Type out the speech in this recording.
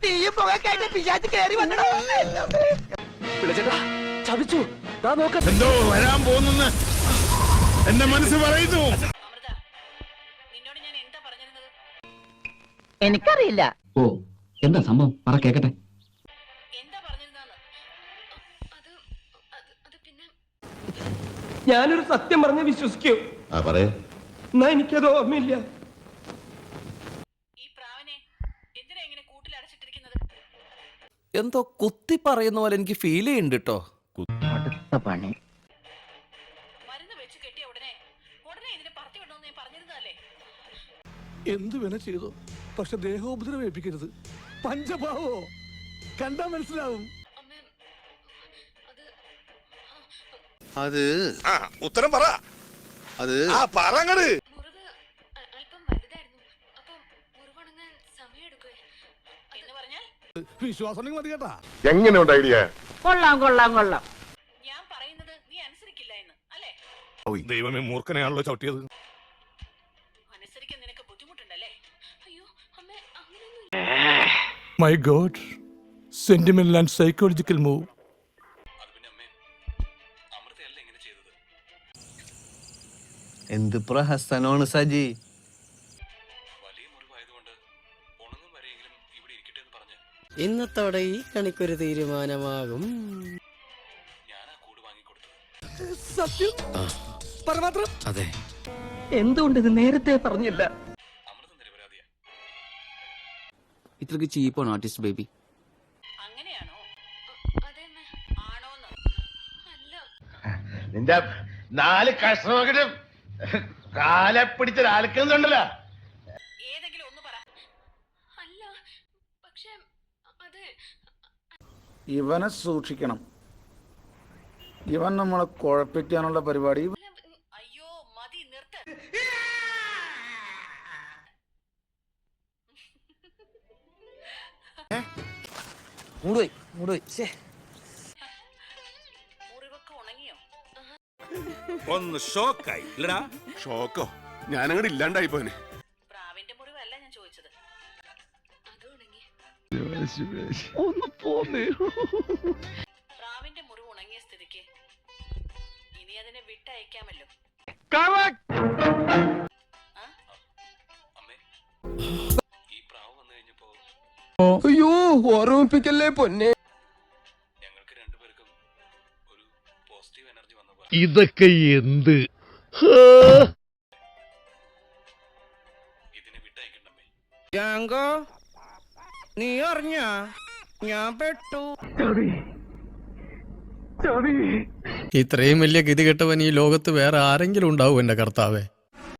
തീയും പുകയൊക്കെ പിശാച് കേറി വന്നോ. ചതിച്ചു. എന്തോ വരാൻ പോകുന്നെന്ന് എന്റെ മനസ്സ് പറയുന്നു. എനിക്കറിയില്ല. ഓ, എന്താ സംഭവം? പറ കേക്കട്ടെ. ഞാനൊരു സത്യം പറഞ്ഞ് വിശ്വസിക്കൂ. എന്നാ എനിക്കത് ഓർമ്മയില്ല. എന്തോ കുത്തി പറയുന്ന പോലെ എനിക്ക് ഫീൽ ചെയ്യുന്നുണ്ട് കേട്ടോ. അടുത്ത പണി എന്തു വേണ ചെയ്തു, പക്ഷെ ദേഹോപദ്രവം ഏൽപ്പിക്കരുത്. പഞ്ചഭാവോ കണ്ടാ മനസ്സിലാവും. അത് ഉത്തരം പറ. അത് പറങ്ങട്. വിശ്വാസം മതി കേട്ടാ. എങ്ങനെയുണ്ട് ഐഡിയ? കൊള്ളാം കൊള്ളാം കൊള്ളാം. ദൈവമേ, മൂർഖനെയാണല്ലോ ചവിട്ടിയത്. My god, sentimental and psychological move. എന്ത് പ്രഹസനമാണ് സജി. ഇന്നത്തോടെ ഈ കണിക്കൊരു തീരുമാനമാകും. സത്യം പരമാത്രം. അതെ, എന്തുകൊണ്ട് ഇത് നേരത്തെ പറഞ്ഞില്ല? ഇത്രക്ക് ചീപ്പാണ് ആർട്ടിസ്റ്റ് ബേബി. നിന്റെ 4 കഷ്ണമൊക്കെ കാലെ പിടിച്ച് ആൽക്കുന്നുണ്ടല്ലോ. ഇവനെ സൂക്ഷിക്കണം. ഇവൻ നമ്മളെ കുഴപ്പിക്കാനുള്ള പരിപാടി. ഒന്ന് ഷോക്കായി. ഷോക്കോ? ഞാനങ്ങോട്ട് ഇല്ലാണ്ടായി പോനെ. ഒന്ന് പോന്നേ. അയ്യോ, ഓർമ്മിപ്പിക്കല്ലേ പൊന്നെ. ഇതൊക്കെ എന്ത്? നീ അറിഞ്ഞ ഞാൻ പെട്ടു. ഇത്രയും വലിയ ഗതി കെട്ടവൻ ഈ ലോകത്ത് വേറെ ആരെങ്കിലും ഉണ്ടാവും എന്റെ കർത്താവേ?